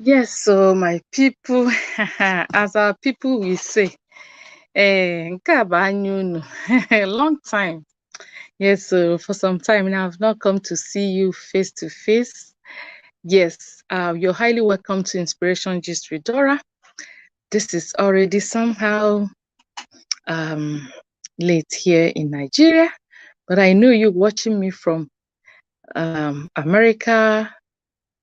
Yes, so my people, as our people will say, nke a bụ anya unu. Long time. Yes, so for some time now, I've not come to see you face to face. Yes, you're highly welcome to Inspiration Gist with Dora. This is already somehow um, late here in Nigeria, but I know you watching me from America,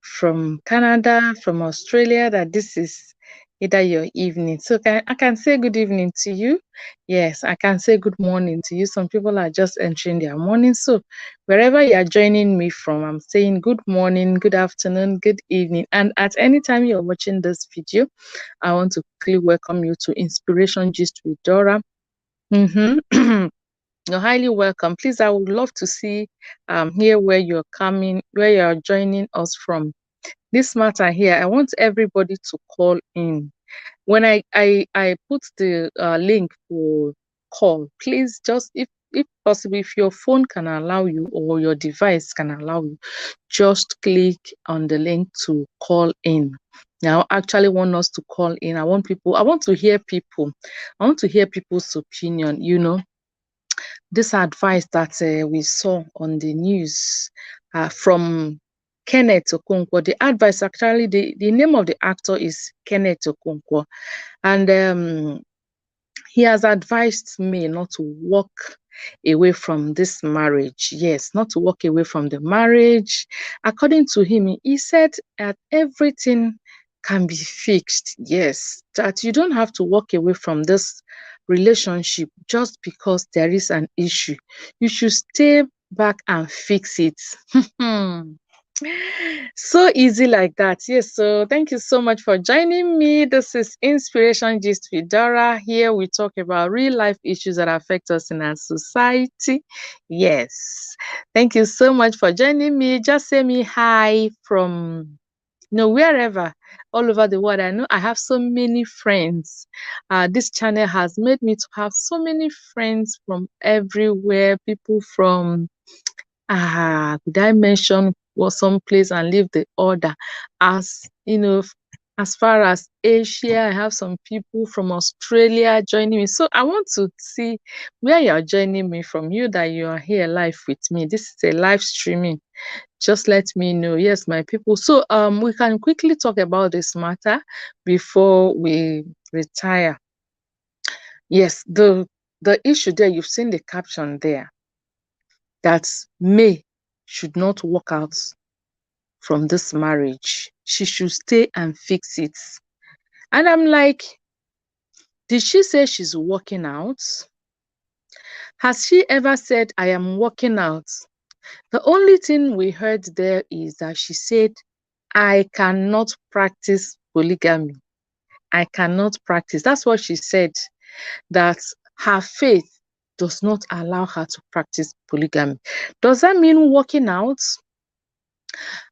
from Canada, from Australia, that this is either your evening. So I can say good evening to you. Yes, I can say good morning to you. Some people are just entering their morning. So wherever you are joining me from, I'm saying good morning, good afternoon, good evening. And at any time you're watching this video, I want to quickly welcome you to Inspiration Gist with Dora. You're highly welcome. Please, I would love to see here where you're coming, where you're joining us from. This matter here, I want everybody to call in. When I put the link for call, please just, if possible, if your phone can allow you or your device can allow you, just click on the link to call in. Now, I actually want us to call in. I want to hear people. I want to hear people's opinion, this advice that we saw on the news from Kenneth Okonkwo. The advice, actually, the name of the actor is Kenneth Okonkwo. And he has advised me not to walk away from this marriage. Yes, not to walk away from the marriage. According to him, he said that everything can be fixed. Yes, that you don't have to walk away from this relationship just because there is an issue. You should stay back and fix it. So easy like that. Yes, so thank you so much for joining me. This is Inspiration Gist with Dora. Here we talk about real life issues that affect us in our society. Yes, thank you so much for joining me. Just say me hi from wherever, all over the world. I know I have so many friends. This channel has made me to have so many friends from everywhere. People from could I mention some place and leave the order? As as far as Asia, I have some people from Australia joining me. So I want to see where you're joining me from. You that you are here live with me. This is a live streaming. Just let me know. Yes, my people. So we can quickly talk about this matter before we retire. Yes, the issue there, you've seen the caption there, that May should not walk out from this marriage. She should stay and fix it. And I'm like, did she say she's walking out? Has she ever said, I am walking out? The only thing we heard there is that she said, I cannot practice polygamy. I cannot practice. That's what she said, that her faith does not allow her to practice polygamy. Does that mean walking out?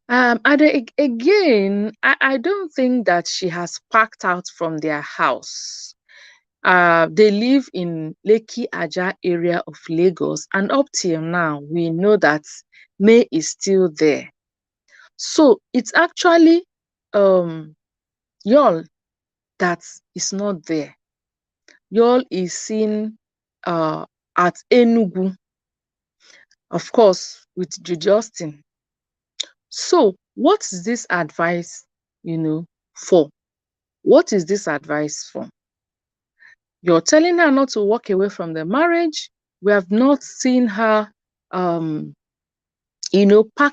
Again, I don't think that she has packed out from their house. They live in Lekki Aja area of Lagos, and up till now, we know that May is still there. So it's actually y'all that is not there. Y'all is seen at Enugu, of course, with Justin. So what is this advice, for? What is this advice for? You're telling her not to walk away from the marriage. We have not seen her, pack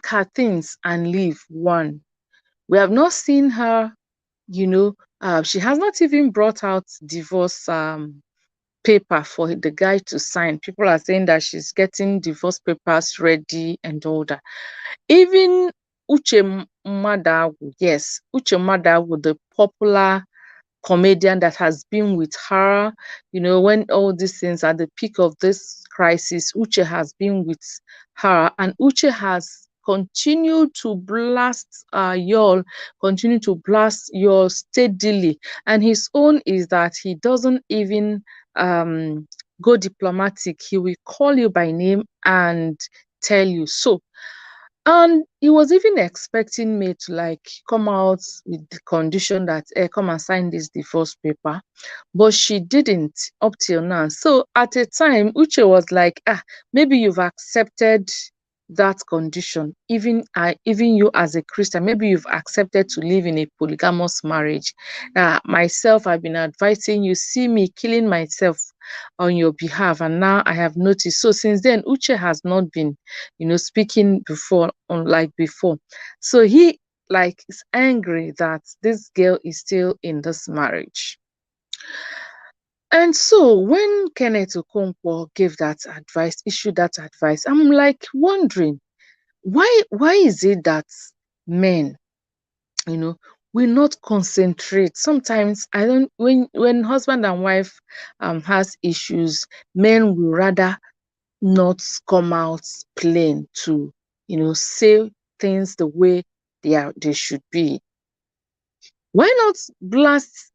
her things and leave. One, we have not seen her, she has not even brought out divorce paper for the guy to sign. People are saying that she's getting divorce papers ready and all that. Even Uche Madawu, yes, Uche Madawu, the popular comedian that has been with her, when all these things at the peak of this crisis, Uche has been with her, and Uche has continued to blast y'all steadily. And his own is that he doesn't even go diplomatic. He will call you by name and tell you. So And he was even expecting me to like come out with the condition that come and sign this divorce paper, but she didn't up till now. So at a time, Uche was like, maybe you've accepted that condition. Even you as a Christian, maybe you've accepted to live in a polygamous marriage. Myself, I've been advising you, see me killing myself on your behalf, and now I have noticed. So since then, Uche has not been, speaking before, unlike before. So he like is angry that this girl is still in this marriage. And so when Kenneth Okonkwo gave that advice, issued that advice, I'm like wondering, why is it that men, will not concentrate? Sometimes I don't, when husband and wife has issues, men will rather not come out plain to, say things the way they should be. Why not blast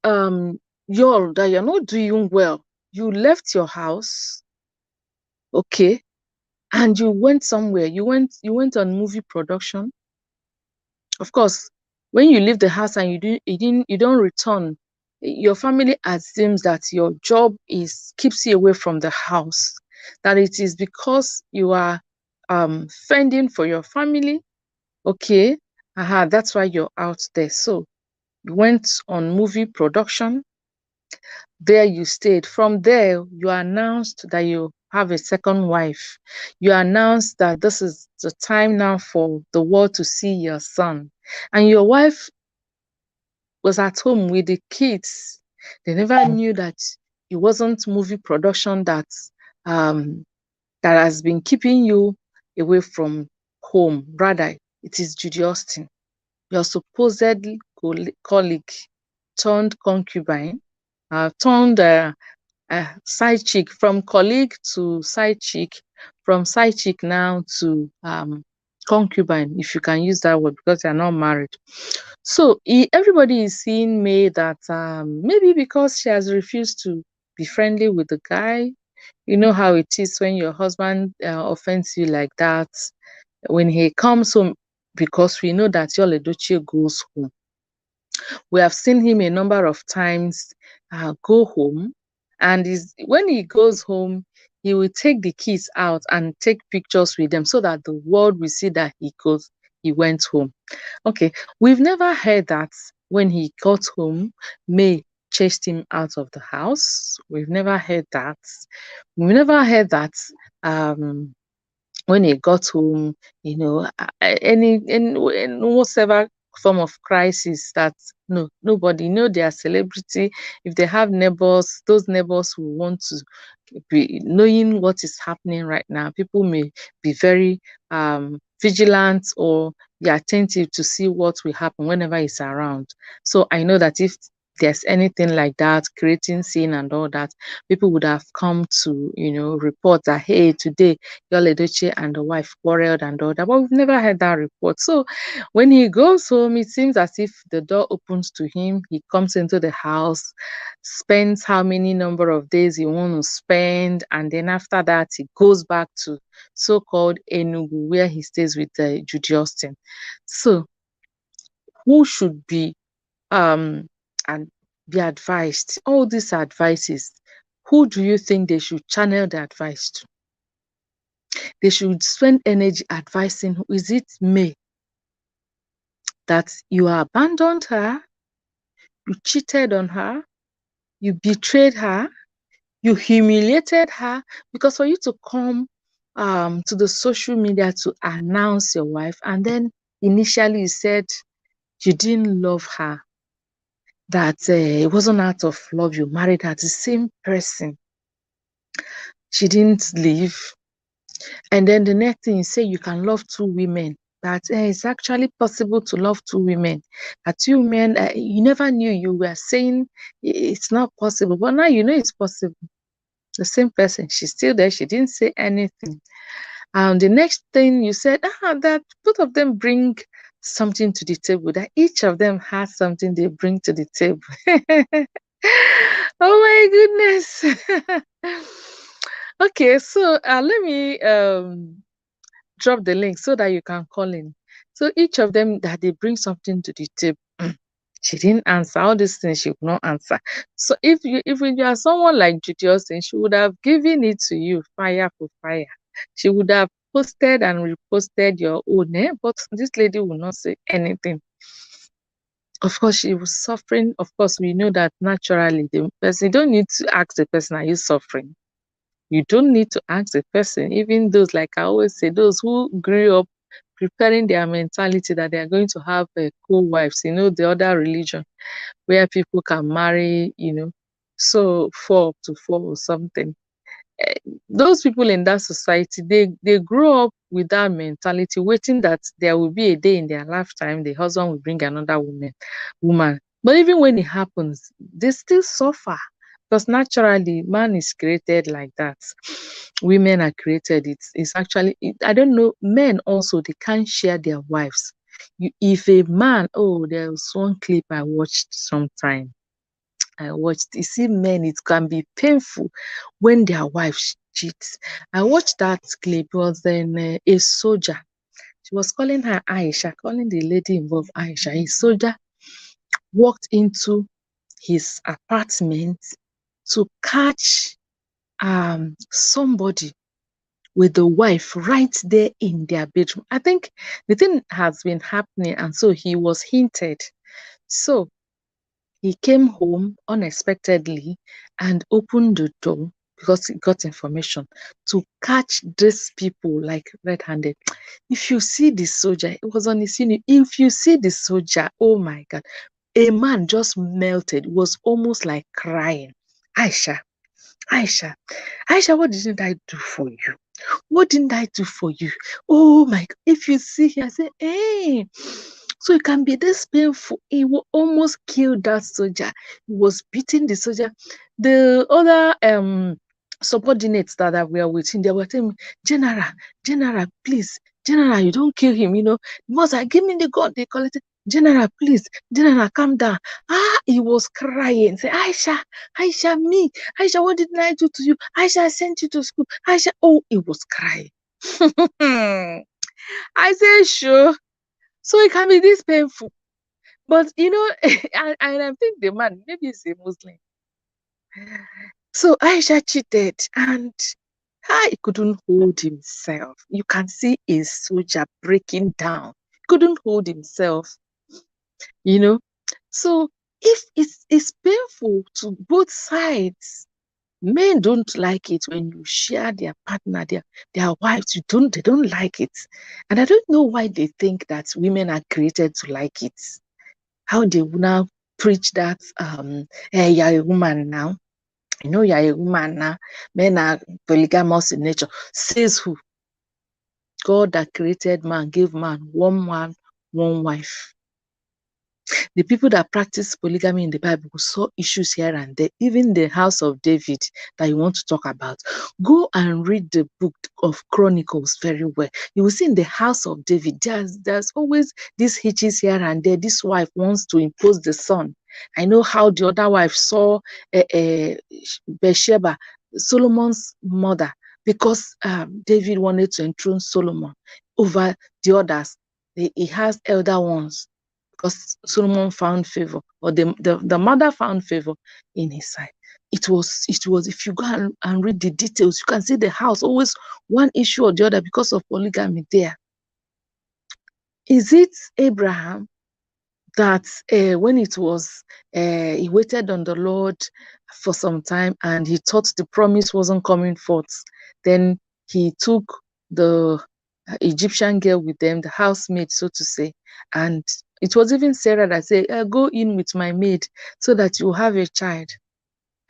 y'all that you're not doing well? You left your house, okay, and you went somewhere. You went on movie production. Of course, when you leave the house and you don't return, your family assumes that your job keeps you away from the house. That it is because you are fending for your family. Okay, that's why you're out there. So you went on movie production. There you stayed. From there, you announced that you have a second wife. You announced that this is the time now for the world to see your son. And your wife was at home with the kids. They never knew that it wasn't movie production um, that has been keeping you away from home. Rather, it is Judy Austin, your supposedly colleague turned concubine, turned side chick, from colleague to side chick, from side chick now to concubine, if you can use that word, because they're not married. So everybody is seeing May that maybe because she has refused to be friendly with the guy. You know how it is when your husband offends you like that. When he comes home, because we know that Yul-Edochie goes home. We have seen him a number of times go home, and when he goes home, he will take the kids out and take pictures with them so that the world will see that he went home. Okay, we've never heard that when he got home, May chased him out of the house. We've never heard that. We've never heard that when he got home, in whatever form of crisis, that no, nobody know they are celebrity. If they have neighbors, those neighbors will want to be knowing what is happening right now. People may be very vigilant or be attentive to see what will happen whenever he's around. So I know that if there's anything like that, creating scene and all that, people would have come to, report that, hey, today Yul-Edochie and the wife quarreled and all that, but we've never heard that report. So when he goes home, it seems as if the door opens to him. He comes into the house, spends how many number of days he wants to spend, and then after that, he goes back to so-called Enugu, where he stays with Judy Austin. So who should be and be advised? All these advices, who do you think they should channel the advice to? They should spend energy advising. Is it May that you abandoned her, you cheated on her, you betrayed her, you humiliated her? Because for you to come to the social media to announce your wife, and then initially you said you didn't love her, that it wasn't out of love you married her, the same person, she didn't leave. And then the next thing you say, you can love two women. That it's actually possible to love two women. That two women, you never knew, you were saying it's not possible, but now you know it's possible. The same person, she's still there. She didn't say anything. The next thing you said, that both of them bring something to the table. That each of them has something they bring to the table. Oh my goodness. Okay, so let me drop the link so that you can call in. So each of them that they bring something to the table. She didn't answer all these things. She would not answer. So if you are someone like Judy Austin, she would have given it to you fire for fire. She would have posted and reposted your own, but this lady will not say anything. Of course, she was suffering. Of course, we know that naturally the person, you don't need to ask the person, are you suffering? You don't need to ask the person. Even those, like I always say, those who grew up preparing their mentality that they are going to have co-wives, the other religion where people can marry, so 4 to 4 or something. Those people in that society, they grow up with that mentality, waiting that there will be a day in their lifetime the husband will bring another woman. But even when it happens, they still suffer because naturally man is created like that. Women are created. It's actually, I don't know, men also, they can't share their wives. If a man, there was one clip I watched sometime. You see, men, it can be painful when their wife cheats. I watched that clip. It was then a soldier. She was calling her Aisha, calling the lady involved Aisha. A soldier walked into his apartment to catch somebody with the wife right there in their bedroom. I think the thing has been happening, and so he was hinted. So he came home unexpectedly and opened the door because he got information to catch these people like red-handed. If you see the soldier, it was on his uniform. If you see the soldier, oh my God, a man just melted. It was almost like crying. Aisha, Aisha, Aisha, what didn't I do for you? What didn't I do for you? Oh my God. If you see here, I say, hey. So it can be this painful. He will almost kill that soldier. He was beating the soldier. The other subordinates that were with him, they were telling me, General, please, General, you don't kill him, Mother, give me the gun. They call it, General, please, General, calm down. He was crying. Say, Aisha, me. Aisha, what did I do to you? Aisha, I sent you to school. Aisha, he was crying. I say, sure. So it can be this painful. But, I think the man, maybe he's a Muslim. So Aisha cheated and he couldn't hold himself. You can see a soldier breaking down. Couldn't hold himself, So if it's painful to both sides, men don't like it when you share their partner, their wives. They don't like it. And I don't know why they think that women are created to like it. How they will now preach that hey, you're a woman now. You're a woman now. Men are polygamous in nature. Says who? God that created man gave man, one wife. The people that practice polygamy in the Bible saw issues here and there, even the house of David that you want to talk about. Go and read the book of Chronicles very well. You will see in the house of David, there's always these hitches here and there. This wife wants to impose the son. I know how the other wife saw Bathsheba, Solomon's mother, because David wanted to enthrone Solomon over the others. He has elder ones because Solomon found favor, or the mother found favor in his sight. It was, if you go and read the details, you can see the house always one issue or the other because of polygamy there. Is it Abraham that when it was, he waited on the Lord for some time and he thought the promise wasn't coming forth? Then he took the Egyptian girl with them, the housemaid, so to say, and it was even Sarah that said, go in with my maid so that you have a child.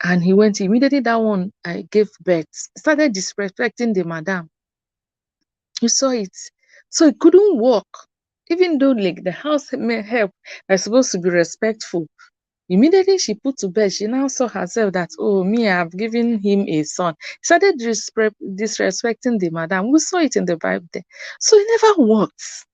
And he went immediately. That one gave birth, started disrespecting the madam. You saw it. So it couldn't work. Even though like the house help are supposed to be respectful. Immediately she put to bed, she now saw herself that, me, I've given him a son. Started disrespecting the madam. We saw it in the Bible there. So it never worked.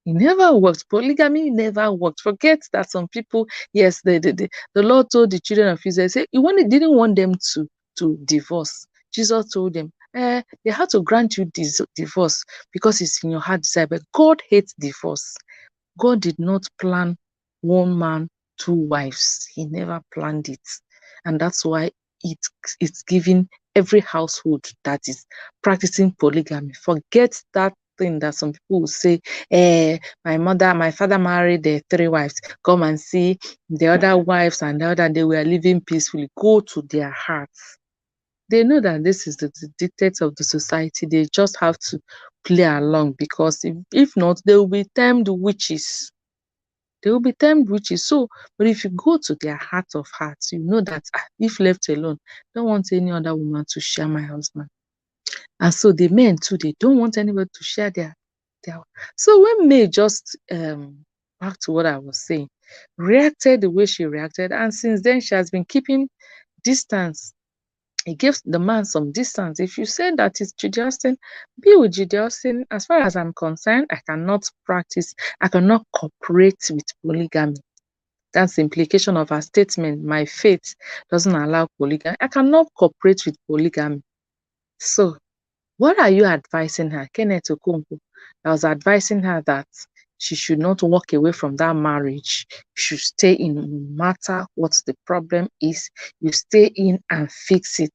It never worked. Polygamy never worked. Forget that some people, yes, the Lord told the children of Israel, say, didn't want them to divorce. Jesus told them, they had to grant you divorce because it's in your heart desire. But God hates divorce. God did not plan one man, two wives. He never planned it. And that's why it's giving every household that is practicing polygamy. Forget that thing that some people will say, my father married 3 wives. Come and see the other wives and the other, they were living peacefully. Go to their hearts. They know that this is the dictates of the society. They just have to play along, because if not, they will be termed witches. They will be termed witches. So, but if you go to their heart of hearts, you know that if left alone, don't want any other woman to share my husband. And so the men too, they don't want anybody to share their. So when May just back to what I was saying, reacted the way she reacted, and since then she has been keeping distance. It gives the man some distance. If you say that it's Judy Austin, be with Judy Austin. As far as I'm concerned, I cannot cooperate with polygamy. That's the implication of her statement. My faith doesn't allow polygamy. I cannot cooperate with polygamy. So, what are you advising her? Kenneth Okonkwo, I was advising her that she should not walk away from that marriage. She should stay in, no matter what the problem is. You stay in and fix it.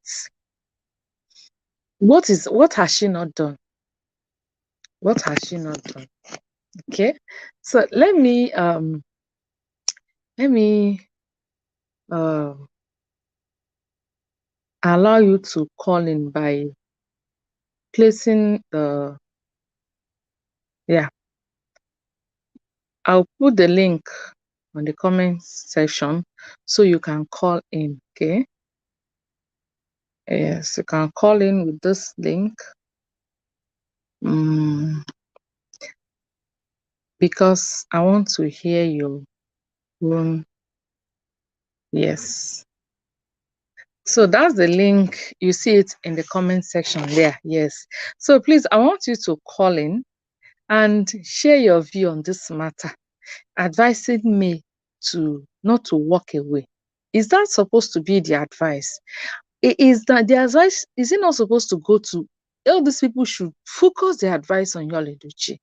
What has she not done? What has she not done? Okay. So let me allow you to call in by placing the I'll put the link on the comment section so you can call in. Okay. Yes, you can call in with this link. Because I want to hear your own. Yes. So that's the link. You see it in the comment section there. Yes. So please, I want you to call in and share your view on this matter, advising me not to walk away. Is that supposed to be the advice? Is that the advice? Is it not supposed to go to all these people? Should focus their advice on Yul-Edochie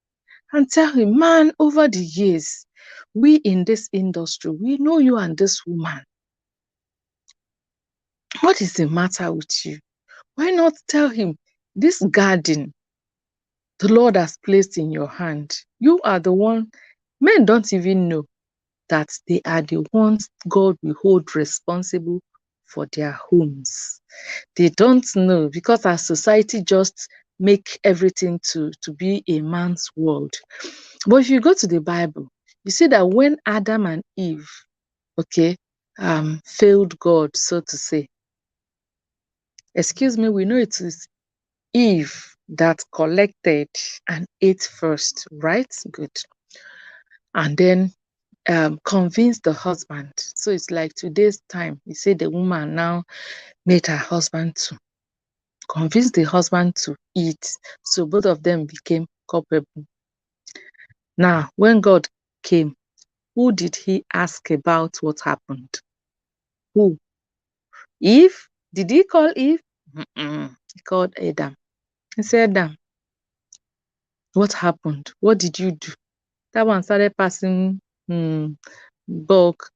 and tell him, man, over the years, we in this industry, we know you and this woman. What is the matter with you? Why not tell him, this garden the Lord has placed in your hand, you are the one. Men don't even know that they are the ones God will hold responsible for their homes. They don't know, because our society just make everything to be a man's world. But if you go to the Bible, you see that when Adam and Eve, failed God, so to say, excuse me, we know it is Eve that collected and ate first, right? Good. And then convinced the husband. So it's like today's time. You say the woman now made her husband to convince the husband to eat. So both of them became culpable. Now, when God came, who did he ask about what happened? Who? Eve? Did he call Eve? He called Adam. He said, Adam, what happened? What did you do? That one started passing bulk.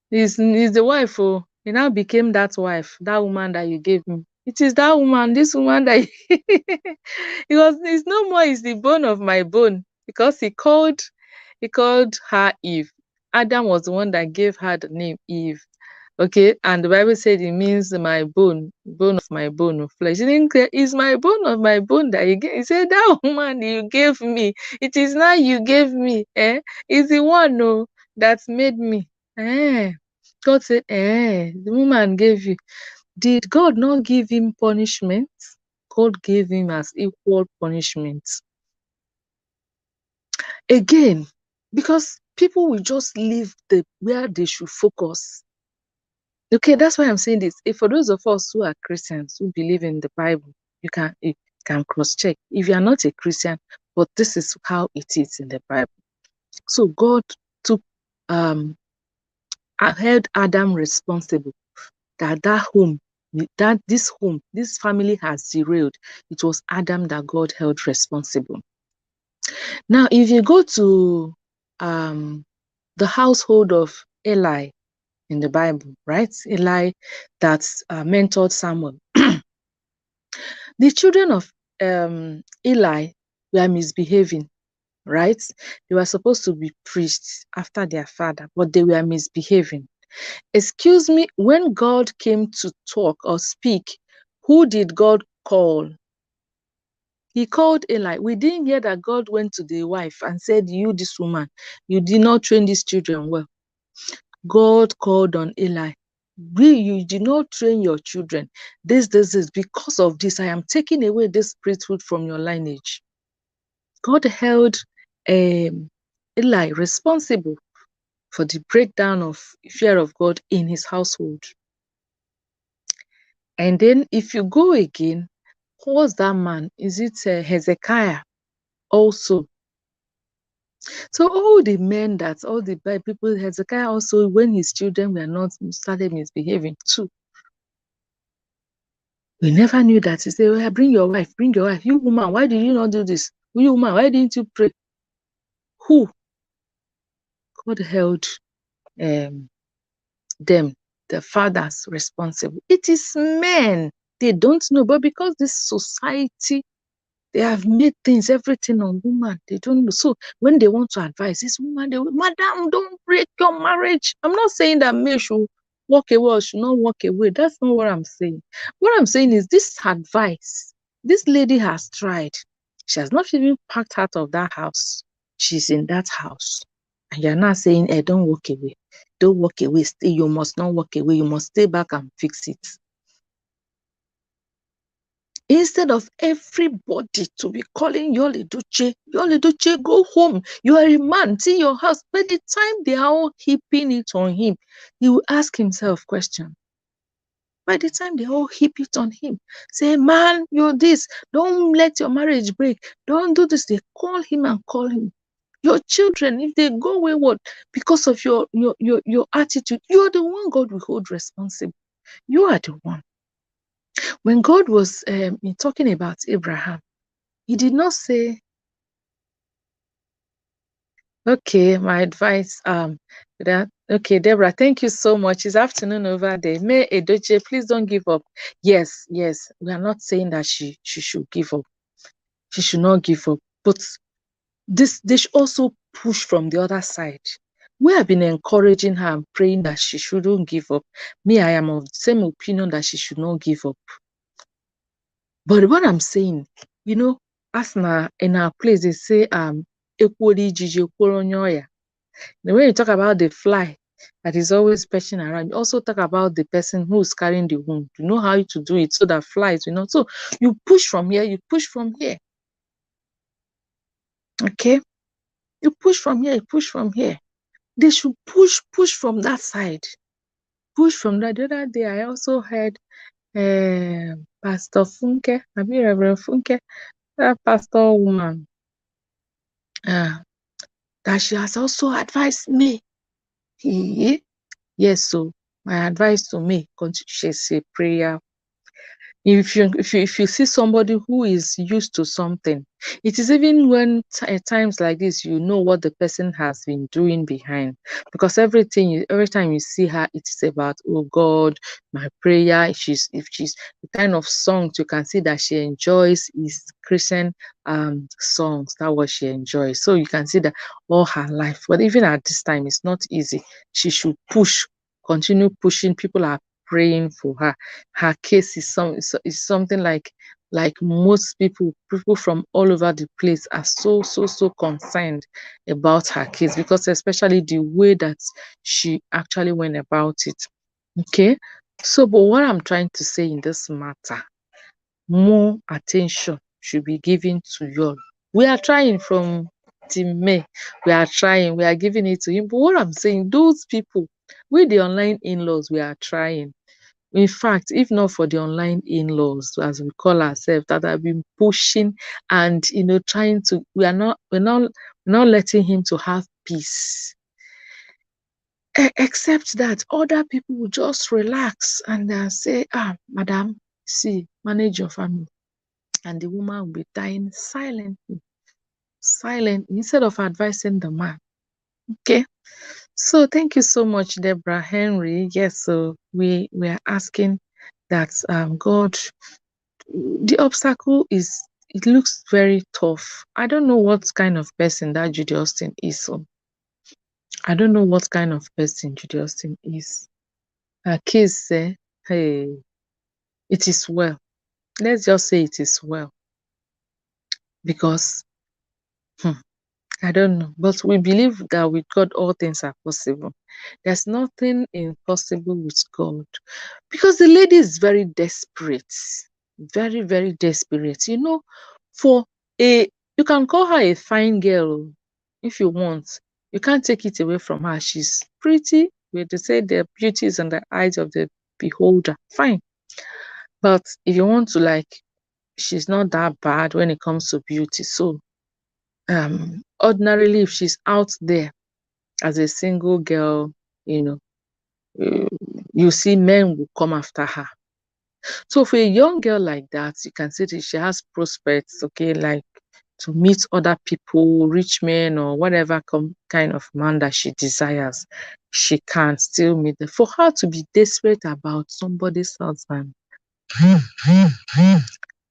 He's the wife. Oh, he now became that wife, that woman that you gave me. It is that woman, this woman that it's no more is the bone of my bone, because he called her Eve. Adam was the one that gave her the name Eve. Okay, and the Bible said it means my bone of my bone of flesh. He didn't say, it's my bone of my bone that you gave. He said, that woman you gave me, it is now you gave me. It's the one that made me. God said, the woman gave you. Did God not give him punishment? God gave him as equal punishment. Again, because people will just leave where they should focus. Okay, that's why I'm saying this. If for those of us who are Christians, who believe in the Bible, you can cross-check. If you are not a Christian, but this is how it is in the Bible. So God took held Adam responsible that home that this home, this family has derailed, it was Adam that God held responsible. Now, if you go to the household of Eli in the Bible, right? Eli that mentored Samuel. The children of Eli were misbehaving, right? They were supposed to be priests after their father, but they were misbehaving. Excuse me, when God came to talk or speak, who did God call? He called Eli. We didn't hear that God went to the wife and said, you, this woman, you did not train these children well. God called on Eli. You did not train your children. This, because of this, I am taking away this priesthood from your lineage. God held Eli responsible for the breakdown of fear of God in his household. And then if you go again, who was that man? Is it Hezekiah also? So all the men all the bad people, Hezekiah also, when his children were not started misbehaving too. We never knew that. He said, well, bring your wife. You woman, why did you not do this? You woman, why didn't you pray? Who? God held them, the fathers, responsible. It is men. They don't know, but because this society, they have made everything on woman. They don't know. So when they want to advise this woman, they will, Madam, don't break your marriage. I'm not saying that men should walk away or should not walk away. That's not what I'm saying. What I'm saying is this advice, this lady has tried. She has not even packed out of that house. She's in that house. And you're not saying, hey, don't walk away. Don't walk away. Stay. You must not walk away. You must stay back and fix it. Instead of everybody to be calling Yul-Edochie, go home. You are a man, see your house. By the time they are all heaping it on him, he will ask himself questions. By the time they all heap it on him, say, man, you're this. Don't let your marriage break. Don't do this. They call him and call him. Your children, if they go wayward because of your attitude, you are the one God will hold responsible. You are the one. When God was talking about Abraham, he did not say, okay, my advice, okay, Deborah, thank you so much. It's afternoon over there. May Yul-Edochie, please don't give up. Yes, we are not saying that she should give up. She should not give up. But they should also push from the other side. We have been encouraging her and praying that she shouldn't give up. Me, I am of the same opinion that she should not give up. But what I'm saying, as in our place, they say, when you talk about the fly that is always perching around, you also talk about the person who is carrying the wound. You know how to do it so that flies, So you push from here, you push from here. Okay? You push from here, you push from here. They should push from that side. Push from that. The other day, I also heard Pastor Funke, Reverend Funke, that pastor woman, that she has also advised me. Yes, so my advice to me, continue to say prayer. If you see somebody who is used to something, it is even when at times like this, you know what the person has been doing behind, because every time you see her, it is about, oh God, my prayer. If she's the kind of songs you can see that she enjoys is Christian songs. That's what she enjoys. So you can see that all her life, but even at this time, it's not easy. She should continue pushing. People are praying for her. Her case is something like most people from all over the place are so concerned about her case, because especially the way that she actually went about it. Okay, so but what I'm trying to say in this matter, more attention should be given to you. We are trying from Team May. We are trying. We are giving it to him. But what I'm saying, those people, with the online in-laws, we are trying. In fact, if not for the online in-laws, as we call ourselves, that have been pushing and trying to, we're not letting him to have peace. Except that other people will just relax and say, madam, see, manage your family. And the woman will be dying silently, instead of advising the man. Okay. So thank you so much, Deborah Henry. Yes, so we are asking that God, the obstacle is, it looks very tough. I don't know what kind of person that Judy Austin is. So I don't know what kind of person Judy Austin is. Her case say, hey, it is well. Let's just say it is well. Because I don't know. But we believe that with God all things are possible. There's nothing impossible with God. Because the lady is very desperate. Very, very desperate. You know, for you can call her a fine girl if you want. You can't take it away from her. She's pretty. They say the beauty is in the eyes of the beholder. Fine. But if you want to, like, she's not that bad when it comes to beauty. So ordinarily, if she's out there as a single girl, you know, you see men will come after her. So for a young girl like that, you can see that she has prospects, okay, like to meet other people, rich men or whatever kind of man that she desires. She can still meet them. For her to be desperate about somebody's husband,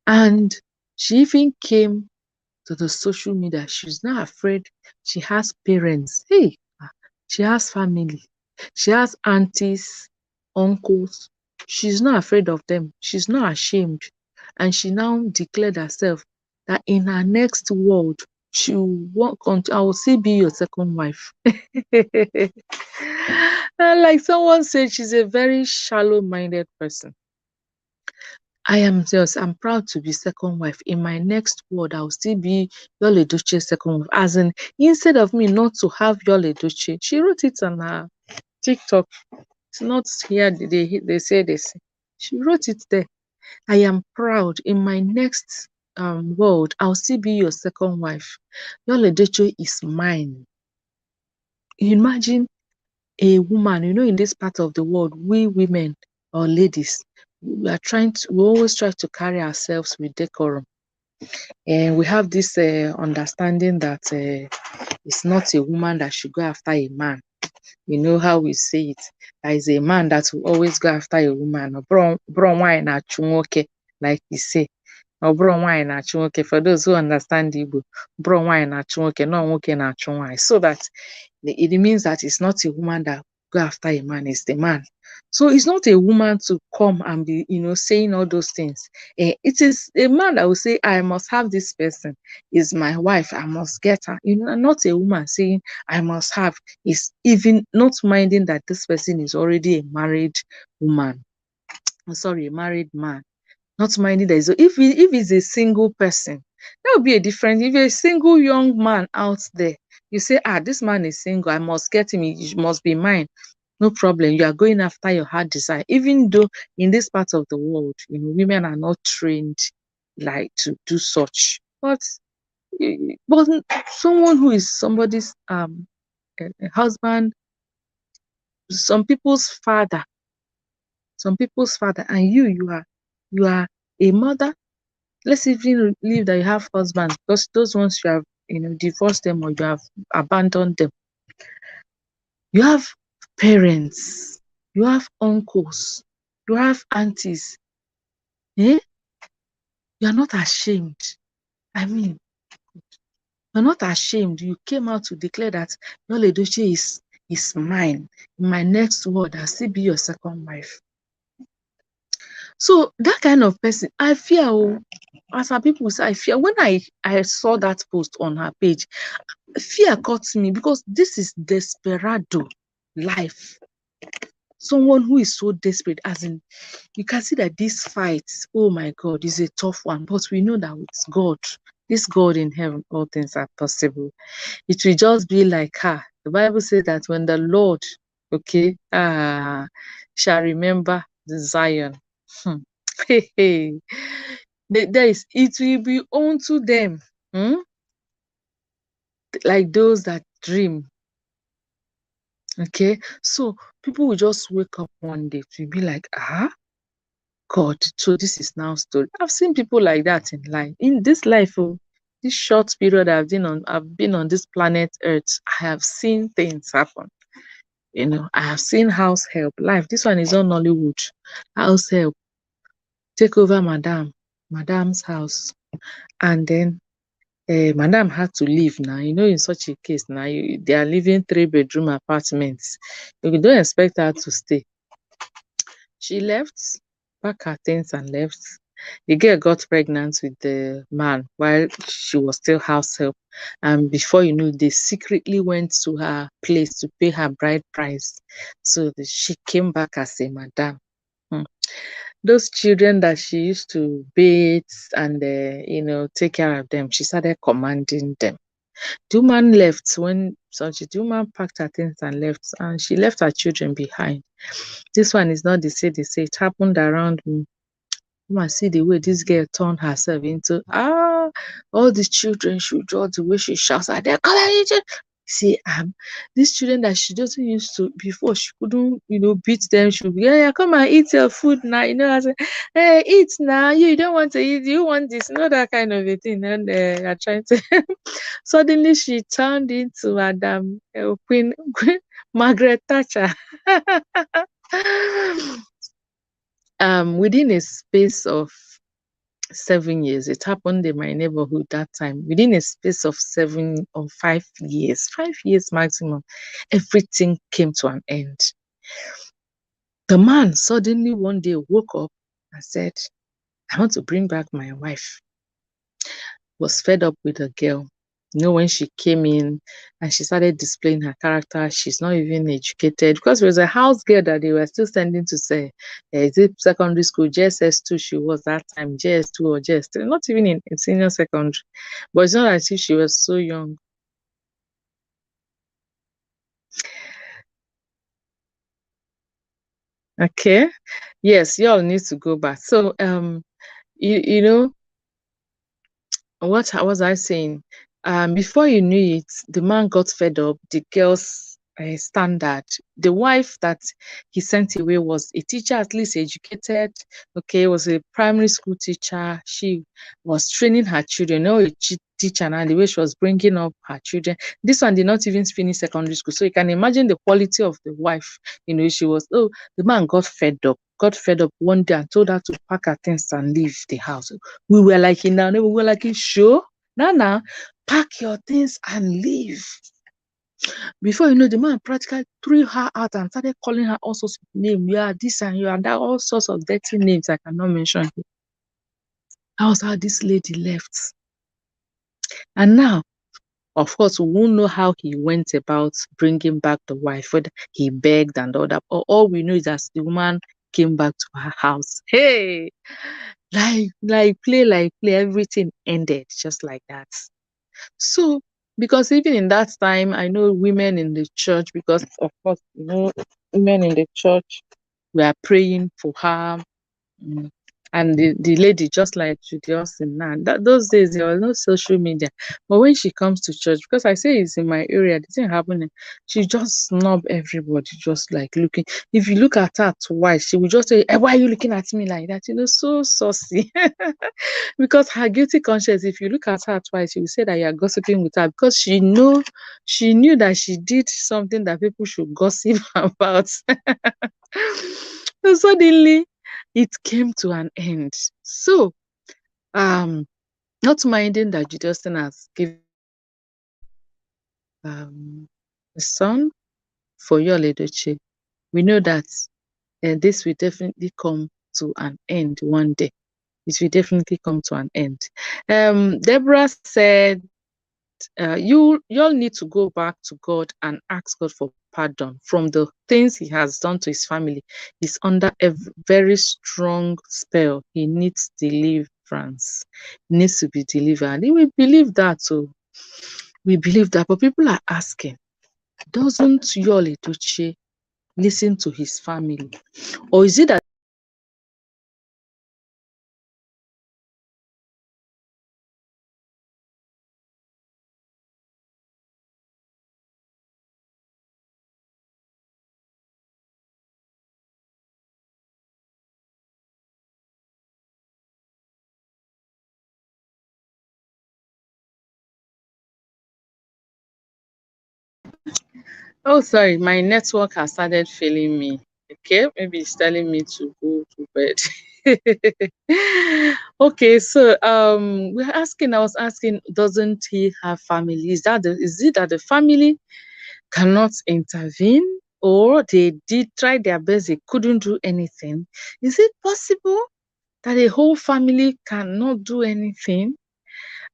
and she even came to the social media. She's not afraid. She has parents. Hey, she has family. She has aunties, uncles. She's not afraid of them. She's not ashamed. And she now declared herself that in her next world, she will walk on. I will still be your second wife. And like someone said, she's a very shallow-minded person. I'm proud to be second wife. In my next world, I'll still be Yul-Edochie's second wife. As in, instead of me not to have Yul-Edochie, she wrote it on her TikTok. It's not here, they say this. She wrote it there. I am proud. In my next world, I'll still be your second wife. Yul-Edochie is mine. Imagine a woman, in this part of the world, we women or ladies, we always try to carry ourselves with decorum. And we have this understanding that it's not a woman that should go after a man. You know how we say it. There is a man that will always go after a woman. Like we say. For those who understand Igbo, so that it means that it's not a woman that go after a man, it's the man. So it's not a woman to come and be, saying all those things. It is a man that will say, I must have this person, is my wife, I must get her. Not a woman saying, I must have, is even not minding that this person is already a married woman. A married man. Not minding that. So if it's a single person, that would be a difference. If you're a single young man out there, you say, this man is single, I must get him, he must be mine. No problem. You are going after your heart desire. Even though in this part of the world, women are not trained like to do such. But someone who is somebody's husband, some people's father, and you are a mother. Let's even leave that you have husbands, because those ones you have divorced them or you have abandoned them. You have parents, you have uncles, you have aunties. You are not ashamed. I mean, you're not ashamed. You came out to declare that Yul-Edochie is mine. In my next world, I'll still be your second wife. So that kind of person, I fear. As some people say, I fear. When I saw that post on her page, fear caught me, because this is desperado life. Someone who is so desperate, as in, you can see that this fight, oh my God, is a tough one. But we know that with God, this God in heaven, all things are possible. It will just be like her. The Bible says that when the Lord, shall remember Zion. It will be unto them, like those that dream. Okay, so people will just wake up one day to be like, God, so this is now story. I've seen people like that in life. In this life, this short period I've been on this planet Earth, I have seen things happen. I have seen house help. Life, this one is on Nollywood. House help take over madam's house, and then madam had to leave now. In such a case now, they are living 3-bedroom apartments. You don't expect her to stay. She left, packed her things and left. The girl got pregnant with the man while she was still house help. And before you know, they secretly went to her place to pay her bride price. So she came back as a madam. Hmm. Those children that she used to bathe and take care of them, she started commanding them. The woman left the woman packed her things and left, and she left her children behind. This one is not the say they say it happened around me. Come and see the way this girl turned herself into all the children should just the way she shouts at them. Come on, see these children that she doesn't used to before she couldn't beat them. She would be come and eat your food now. I say, hey, eat now. You don't want to eat, you want this, that kind of a thing. And you're trying to suddenly she turned into Madam Queen Margaret Thatcher. Within a space of 7 years, it happened in my neighborhood that time. Within a space of 7 or 5 years, 5 years maximum, everything came to an end. The man suddenly one day woke up and said, I want to bring back my wife. Was fed up with the girl. When she came in and she started displaying her character, she's not even educated because it was a house girl that they were still sending to say, is it secondary school, JSS2 she was that time, JS2 or JS3, not even in senior secondary. But it's not as if she was so young. Okay. Yes, y'all need to go back. So, you know, what was I saying? Before you knew it, the man got fed up. The girl's standard. The wife that he sent away was a teacher, at least educated. Okay, was a primary school teacher. She was training her children. Teacher now, the way she was bringing up her children. This one did not even finish secondary school. So you can imagine the quality of the wife. She was, the man got fed up. Got fed up one day and told her to pack her things and leave the house. We were like in our neighbor, we were like, sure? Nana, pack your things and leave. Before you know, the man practically threw her out and started calling her all sorts of names. You are this and you are that, all sorts of dirty names I cannot mention here. That was how this lady left. And now, of course, we won't know how he went about bringing back the wife, whether he begged and all that. All we know is that the woman came back to her house. Hey, like play, everything ended just like that. So, because even in that time, I know women in the church, because of course, women in the church were praying for her. And the lady, just like Judy Austin now, those days there was no social media. But when she comes to church, because I say it's in my area, the thing happening, she just snub everybody, just like looking. If you look at her twice, she will just say, why are you looking at me like that? So saucy. Because her guilty conscience, if you look at her twice, she will say that you are gossiping with her because she knew that she did something that people should gossip about. So suddenly it came to an end. So, not minding that Justin has given a son for Yul-Edochie, we know that this will definitely come to an end one day. It will definitely come to an end. Deborah said, you all need to go back to God and ask God for pardon from the things he has done to his family. He's under a very strong spell. He needs deliverance. He needs to be delivered. And we believe that too. We believe that, but people are asking, doesn't Yul-Edochie listen to his family? Or is it that Oh, sorry, my network has started failing me. Okay, maybe it's telling me to go to bed. Okay, so I was asking, doesn't he have family? Is it that the family cannot intervene, or they did try their best, they couldn't do anything? Is it possible that a whole family cannot do anything?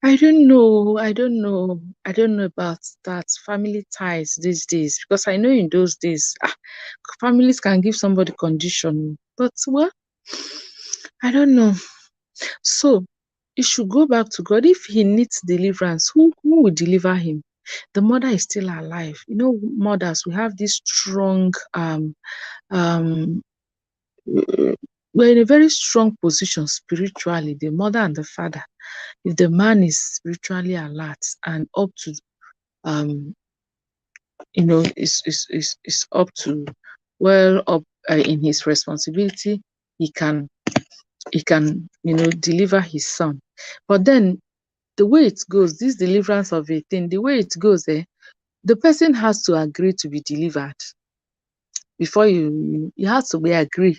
I don't know. I don't know. I don't know about that family ties these days, because I know in those days, families can give somebody condition, but well, I don't know. So he should go back to God. If he needs deliverance, who will deliver him? The mother is still alive. You know, mothers, we have this strong um we're in a very strong position spiritually, the mother and the father. If the man is spiritually alert and up to um is up to well up in his responsibility, he can deliver his son. But then the way it goes, this deliverance of a thing, the way it goes, the person has to agree to be delivered before you have to be agree.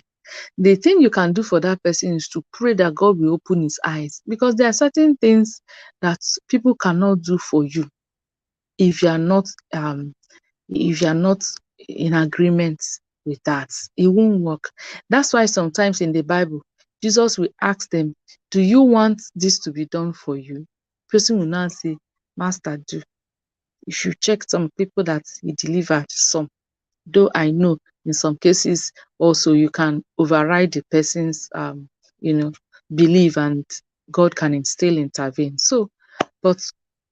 The thing you can do for that person is to pray that God will open his eyes, because there are certain things that people cannot do for you if you are not um if you are not in agreement with that. It won't work. That's why sometimes in the Bible, Jesus will ask them, do you want this to be done for you? Person will now say, Master, do. If you check some people that he delivered, some, though I know in some cases also you can override the person's you know belief, and God can still intervene. So, but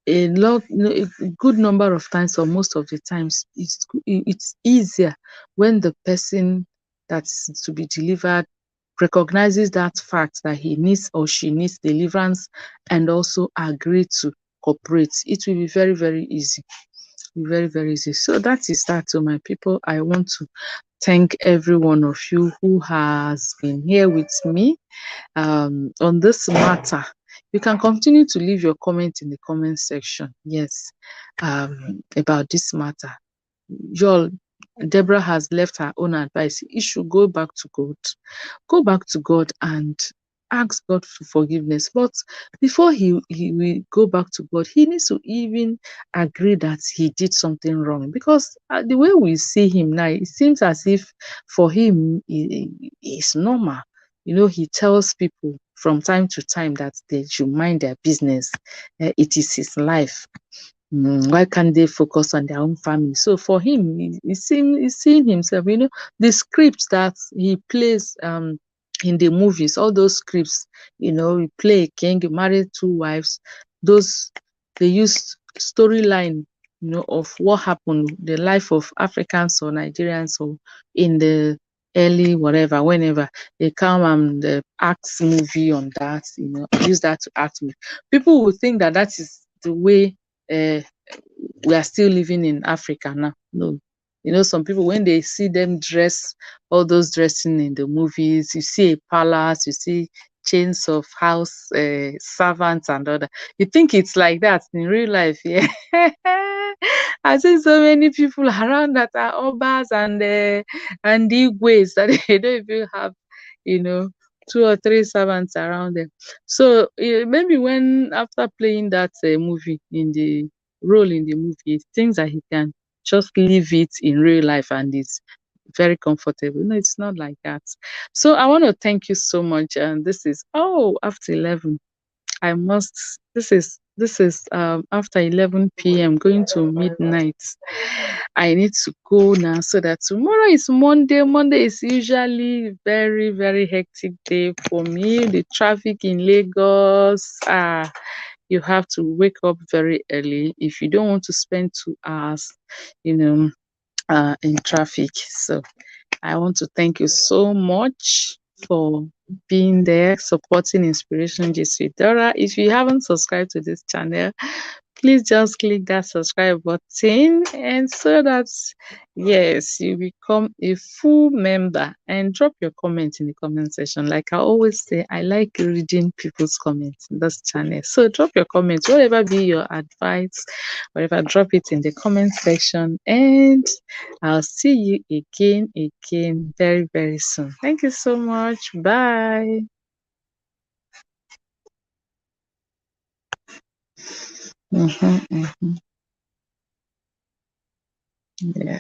a lot, a good number of times, or most of the times, it's easier when the person that's to be delivered recognizes that fact that he needs or she needs deliverance, and also agree to cooperate. It will be very, very easy. Very, very easy. So that is that. So my people, I want to thank every one of you who has been here with me on this matter. You can continue to leave your comment in the comment section. Yes, about this matter. Y'all, Deborah has left her own advice. You should go back to God. Go back to God and ask God for forgiveness. But before he will go back to God, he needs to even agree that he did something wrong. Because the way we see him now, it seems as if for him, it's normal. He tells people from time to time that they should mind their business. It is his life. Why can't they focus on their own family? So for him, he's seeing himself, the scripts that he plays in the movies, all those scripts, he play a king, he married two wives, those they use storyline, of what happened, the life of Africans or Nigerians, or in the early whatever, whenever they come and act movie on that, use that to act movie. People will think that that is the way uh, we are still living in Africa now. No. Some people, when they see them dress, all those dressing in the movies, you see a palace, you see chains of house servants and other. You think it's like that in real life, yeah. I see so many people around that are obas and igwes that they don't even have, you know, two or three servants around them. So maybe when after playing that movie in the role in the movie, he thinks that he can just live it in real life and it's very comfortable. No, it's not like that. So I want to thank you so much. And this is after 11. I must. This is after 11 p.m. going to midnight. I need to go now so that tomorrow is Monday. Monday is usually very, very hectic day for me. The traffic in Lagos. You have to wake up very early if you don't want to spend 2 hours, you know, in traffic. So I want to thank you so much for being there, supporting Inspiration Gist with Dora. If you haven't subscribed to this channel, please just click that subscribe button, and so that yes, you become a full member, and drop your comment in the comment section. Like I always say, I like reading people's comments in this channel. So drop your comments, whatever be your advice, whatever, drop it in the comment section, and I'll see you again very, very soon. Thank you so much. Bye. Mhm, mhm. Yeah.